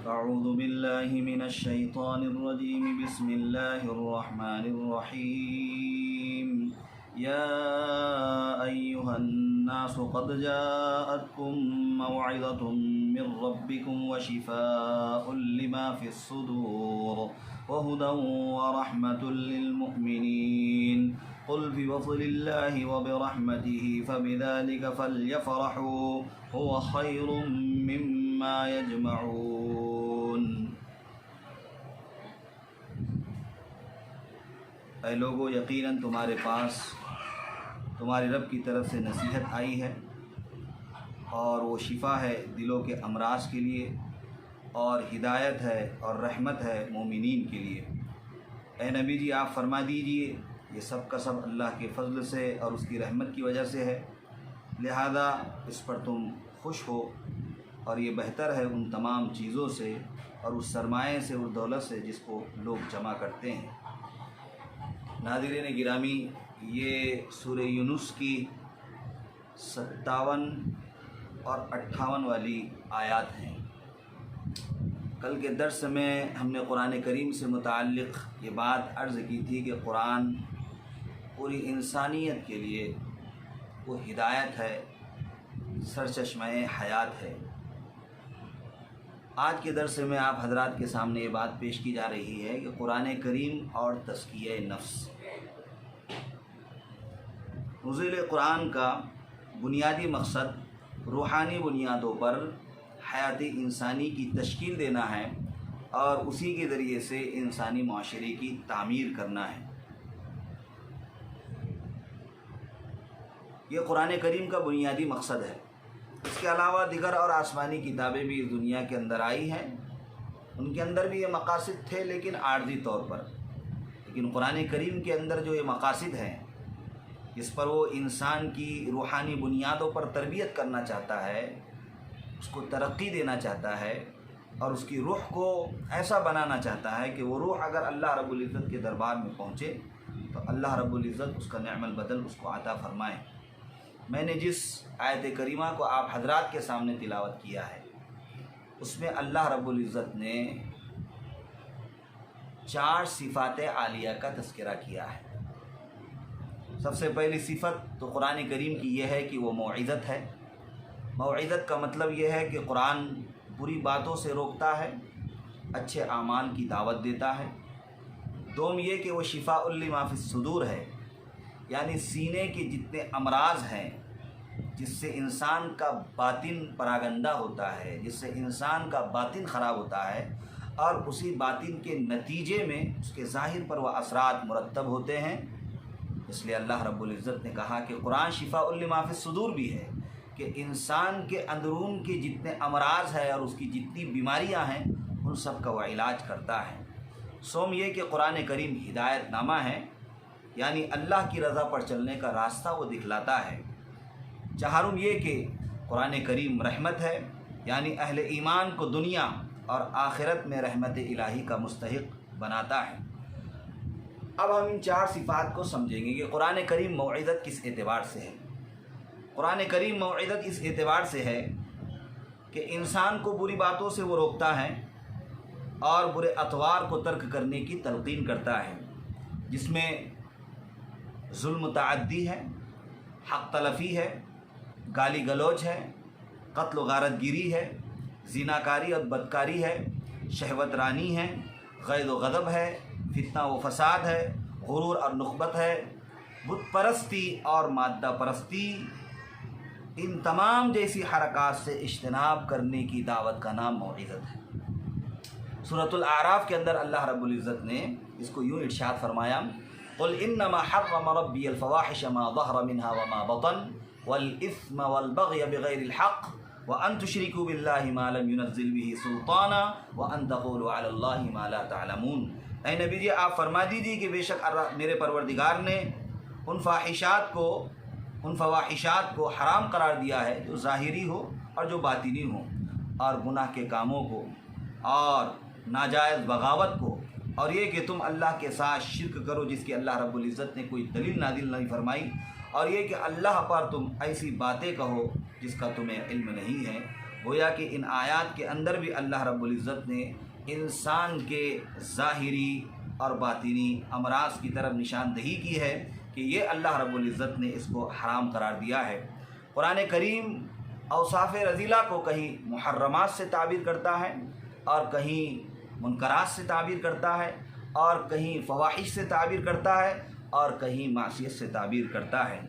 أعوذ بالله من الشيطان الرجيم. بسم الله الرحمن الرحيم. يا أيها الناس قد جاءتكم موعظة من ربكم وشفاء لما في الصدور وهدى ورحمة للمؤمنين. قل بفضل الله وبرحمته فبذلك فليفرحوا هو خير مما يجمعون. اے لوگو، یقیناً تمہارے پاس تمہارے رب کی طرف سے نصیحت آئی ہے اور وہ شفا ہے دلوں کے امراض کے لیے، اور ہدایت ہے اور رحمت ہے مومنین کے لیے. اے نبی جی، آپ فرما دیجئے یہ سب کا سب اللہ کے فضل سے اور اس کی رحمت کی وجہ سے ہے، لہذا اس پر تم خوش ہو، اور یہ بہتر ہے ان تمام چیزوں سے اور اس سرمایے سے اور دولت سے جس کو لوگ جمع کرتے ہیں. ناظرین گرامی، یہ سورہ یونس کی 57 اور 58 والی آیات ہیں. کل کے درس میں ہم نے قرآن کریم سے متعلق یہ بات عرض کی تھی کہ قرآن پوری انسانیت کے لیے وہ ہدایت ہے، سرچشمہ حیات ہے. آج کے درس میں آپ حضرات کے سامنے یہ بات پیش کی جا رہی ہے کہ قرآن کریم اور تزکیہ نفس. نزول قرآن کا بنیادی مقصد روحانی بنیادوں پر حیات انسانی کی تشکیل دینا ہے اور اسی کے ذریعے سے انسانی معاشرے کی تعمیر کرنا ہے. یہ قرآن کریم کا بنیادی مقصد ہے. اس کے علاوہ دیگر اور آسمانی کتابیں بھی اس دنیا کے اندر آئی ہیں، ان کے اندر بھی یہ مقاصد تھے لیکن عارضی طور پر. لیکن قرآن کریم کے اندر جو یہ مقاصد ہیں جس پر وہ انسان کی روحانی بنیادوں پر تربیت کرنا چاہتا ہے، اس کو ترقی دینا چاہتا ہے اور اس کی روح کو ایسا بنانا چاہتا ہے کہ وہ روح اگر اللہ رب العزت کے دربار میں پہنچے تو اللہ رب العزت اس کا نعم البدل اس کو عطا فرمائے. میں نے جس آیت کریمہ کو آپ حضرات کے سامنے تلاوت کیا ہے اس میں اللہ رب العزت نے 4 صفات عالیہ کا تذکرہ کیا ہے. سب سے پہلی صفت تو قرآن کریم کی یہ ہے کہ وہ موعظت ہے. موعظت کا مطلب یہ ہے کہ قرآن بری باتوں سے روکتا ہے، اچھے اعمال کی دعوت دیتا ہے. دوم یہ کہ وہ شفاء لما فی الصدور ہے، یعنی سینے کے جتنے امراض ہیں جس سے انسان کا باطن پراگندہ ہوتا ہے، جس سے انسان کا باطن خراب ہوتا ہے اور اسی باطن کے نتیجے میں اس کے ظاہر پر وہ اثرات مرتب ہوتے ہیں. اس لیے اللہ رب العزت نے کہا کہ قرآن شفاء لما فی الصدور بھی ہے، کہ انسان کے اندرون کے جتنے امراض ہیں اور اس کی جتنی بیماریاں ہیں ان سب کا وہ علاج کرتا ہے. سوم یہ کہ قرآن کریم ہدایت نامہ ہے، یعنی اللہ کی رضا پر چلنے کا راستہ وہ دکھلاتا ہے. چہارم یہ کہ قرآن کریم رحمت ہے، یعنی اہل ایمان کو دنیا اور آخرت میں رحمت الہی کا مستحق بناتا ہے. اب ہم ان 4 صفات کو سمجھیں گے کہ قرآن کریم موعظت کس اعتبار سے ہے. قرآن کریم موعظت اس اعتبار سے ہے کہ انسان کو بری باتوں سے وہ روکتا ہے اور برے اطوار کو ترک کرنے کی تلقین کرتا ہے، جس میں ظلم تعدی ہے، حق تلفی ہے، گالی گلوچ ہے، قتل و غارت گیری ہے، زناکاری اور بدکاری ہے، شہوت رانی ہے، غیظ و غضب ہے، فتنہ و فساد ہے، غرور اور نخبت ہے، بت پرستی اور مادہ پرستی. ان تمام جیسی حرکات سے اجتناب کرنے کی دعوت کا نام موعظت ہے. سورۃ الاعراف کے اندر اللہ رب العزت نے اس کو یوں ارشاد فرمایا: قل انما حرم ربی الفواحش ما ظهر منها وما بطن والاثم والبغي بغیر الحق وان تشركوا بالله ما لم ينزل به سلطانا وان تقولوا على الله ما لا تعلمون. اے نبی جی، آپ فرما دیجیے کہ بے شک میرے پروردگار نے ان فواحشات کو حرام قرار دیا ہے جو ظاہری ہو اور جو باطنی ہو، اور گناہ کے کاموں کو اور ناجائز بغاوت کو، اور یہ کہ تم اللہ کے ساتھ شرک کرو جس کی اللہ رب العزت نے کوئی دلیل نازل نہیں فرمائی، اور یہ کہ اللہ پر تم ایسی باتیں کہو جس کا تمہیں علم نہیں ہے. گویا کہ ان آیات کے اندر بھی اللہ رب العزت نے انسان کے ظاہری اور باطنی امراض کی طرف نشاندہی کی ہے کہ یہ اللہ رب العزت نے اس کو حرام قرار دیا ہے۔ قرآن کریم اوصاف رذیلہ کو کہیں محرمات سے تعبیر کرتا ہے اور کہیں منکرات سے تعبیر کرتا ہے اور کہیں فواحش سے تعبیر کرتا ہے اور کہیں معصیت سے تعبیر کرتا ہے۔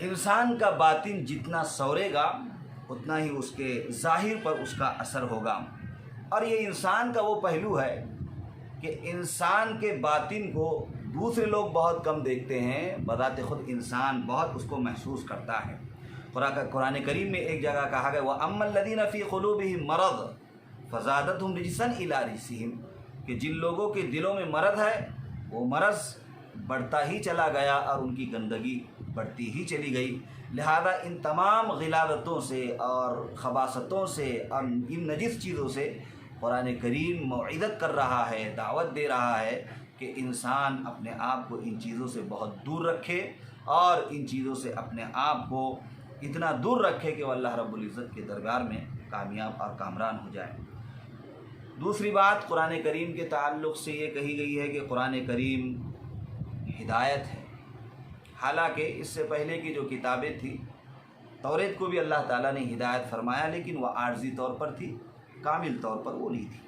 انسان کا باطن جتنا سورے گا اتنا ہی اس کے ظاہر پر اس کا اثر ہوگا، اور یہ انسان کا وہ پہلو ہے کہ انسان کے باطن کو دوسرے لوگ بہت کم دیکھتے ہیں، بذات خود انسان بہت اس کو محسوس کرتا ہے۔ قرآن کریم میں ایک جگہ کہا گیا وَأَمَّا الَّذِينَ فِي قُلُوبِهِم مَرَضٌ فَزَادَتْهُمْ رِجْسًا إِلَىٰ رِجْسِهِمْ، کہ جن لوگوں کے دلوں میں مرض ہے وہ مرض بڑھتا ہی چلا گیا اور ان کی گندگی بڑھتی ہی چلی گئی۔ لہذا ان تمام غلاظتوں سے اور خباثتوں سے اور ان نجس چیزوں سے قرآن کریم موعظت کر رہا ہے، دعوت دے رہا ہے کہ انسان اپنے آپ کو ان چیزوں سے بہت دور رکھے اور ان چیزوں سے اپنے آپ کو اتنا دور رکھے کہ وہ اللہ رب العزت کے دربار میں کامیاب اور کامران ہو جائے۔ دوسری بات قرآن کریم کے تعلق سے یہ کہی گئی ہے کہ قرآن کریم ہدایت ہے، حالانکہ اس سے پہلے کی جو کتابیں تھیں توریت کو بھی اللہ تعالیٰ نے ہدایت فرمایا، لیکن وہ عارضی طور پر تھی، کامل طور پر وہ نہیں تھی۔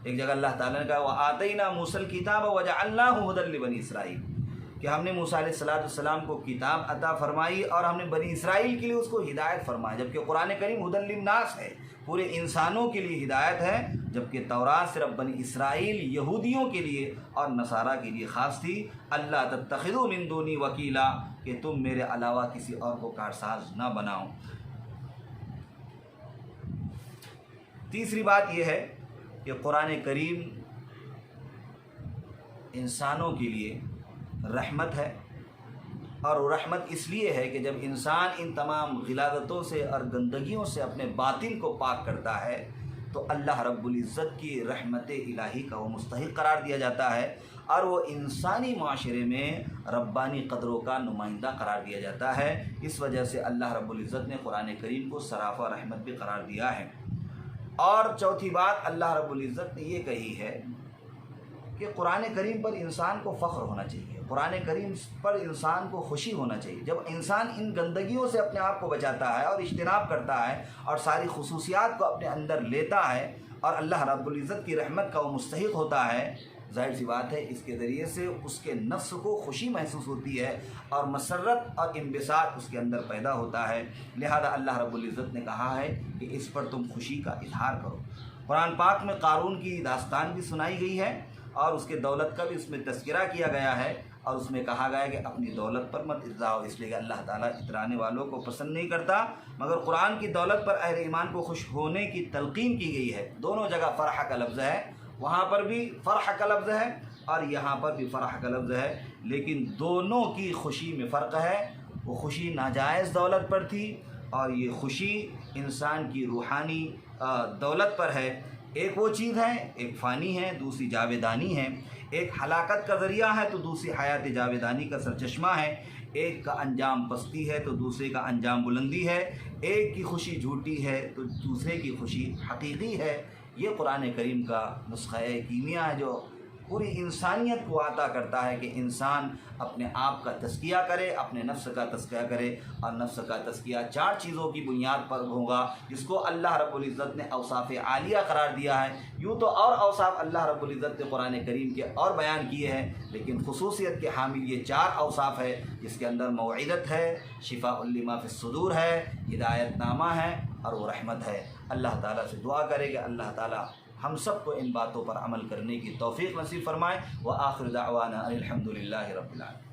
ایک جگہ اللہ تعالیٰ نے کہا وَآتَيْنَا مُوسَى الْكِتَابَ وَجَعَلْنَاهُ هُدًى لِبَنِي إِسْرَائِيلَ، کہ ہم نے موسیٰ علیہ السلام کو کتاب عطا فرمائی اور ہم نے بنی اسرائیل کے لیے اس کو ہدایت فرمایا، جبکہ قرآن کریم ہدی للناس ہے، پورے انسانوں کے لیے ہدایت ہے، جبکہ تورات صرف بنی اسرائیل یہودیوں کے لیے اور نصارہ کے لیے خاص تھی۔ اللہ تتخذوا من دونی وکیلا، کہ تم میرے علاوہ کسی اور کو کارساز نہ بناؤ۔ تیسری بات یہ ہے کہ قرآن کریم انسانوں کے لیے رحمت ہے، اور وہ رحمت اس لیے ہے کہ جب انسان ان تمام غلاظتوں سے اور گندگیوں سے اپنے باطن کو پاک کرتا ہے تو اللہ رب العزت کی رحمت الہی کا وہ مستحق قرار دیا جاتا ہے، اور وہ انسانی معاشرے میں ربانی قدروں کا نمائندہ قرار دیا جاتا ہے۔ اس وجہ سے اللہ رب العزت نے قرآن کریم کو سراپا رحمت بھی قرار دیا ہے۔ اور چوتھی بات اللہ رب العزت نے یہ کہی ہے کہ قرآن کریم پر انسان کو فخر ہونا چاہیے، قرآن کریم پر انسان کو خوشی ہونا چاہیے۔ جب انسان ان گندگیوں سے اپنے آپ کو بچاتا ہے اور اجتناب کرتا ہے اور ساری خصوصیات کو اپنے اندر لیتا ہے اور اللہ رب العزت کی رحمت کا وہ مستحق ہوتا ہے، ظاہر سی بات ہے اس کے ذریعے سے اس کے نفس کو خوشی محسوس ہوتی ہے اور مسرت اور انبساط اس کے اندر پیدا ہوتا ہے۔ لہذا اللہ رب العزت نے کہا ہے کہ اس پر تم خوشی کا اظہار کرو۔ قرآن پاک میں قارون کی داستان بھی سنائی گئی ہے اور اس کے دولت کا بھی اس میں تذکرہ کیا گیا ہے، اور اس میں کہا گیا ہے کہ اپنی دولت پر مت اتراؤ، اس لیے کہ اللہ تعالیٰ اترانے والوں کو پسند نہیں کرتا۔ مگر قرآن کی دولت پر اہل ایمان کو خوش ہونے کی تلقین کی گئی ہے۔ دونوں جگہ فرح کا لفظ ہے، وہاں پر بھی فرح کا لفظ ہے اور یہاں پر بھی فرح کا لفظ ہے، لیکن دونوں کی خوشی میں فرق ہے۔ وہ خوشی ناجائز دولت پر تھی اور یہ خوشی انسان کی روحانی دولت پر ہے۔ ایک وہ چیز ہے، ایک فانی ہے، دوسری جاویدانی ہے۔ ایک ہلاکت کا ذریعہ ہے تو دوسری حیات جاویدانی کا سرچشمہ ہے۔ ایک کا انجام پستی ہے تو دوسرے کا انجام بلندی ہے۔ ایک کی خوشی جھوٹی ہے تو دوسرے کی خوشی حقیقی ہے۔ یہ قرآن کریم کا نسخہ کیمیا ہے جو پوری انسانیت کو عطا کرتا ہے کہ انسان اپنے آپ کا تزکیہ کرے، اپنے نفس کا تزکیہ کرے، اور نفس کا تزکیہ 4 چیزوں کی بنیاد پر ہوگا جس کو اللہ رب العزت نے اوصاف عالیہ قرار دیا ہے۔ یوں تو اور اوصاف اللہ رب العزت نے قرآن کریم کے اور بیان کیے ہیں، لیکن خصوصیت کے حامل یہ 4 اوصاف ہے جس کے اندر موعظت ہے، شفاء لما فی الصدور ہے، ہدایت نامہ ہے اور وہ رحمت ہے۔ اللہ تعالیٰ سے دعا کرے کہ اللہ تعالیٰ ہم سب کو ان باتوں پر عمل کرنے کی توفیق نصیب فرمائے۔ وآخر دعوانا ان الحمد للہ رب العالمین۔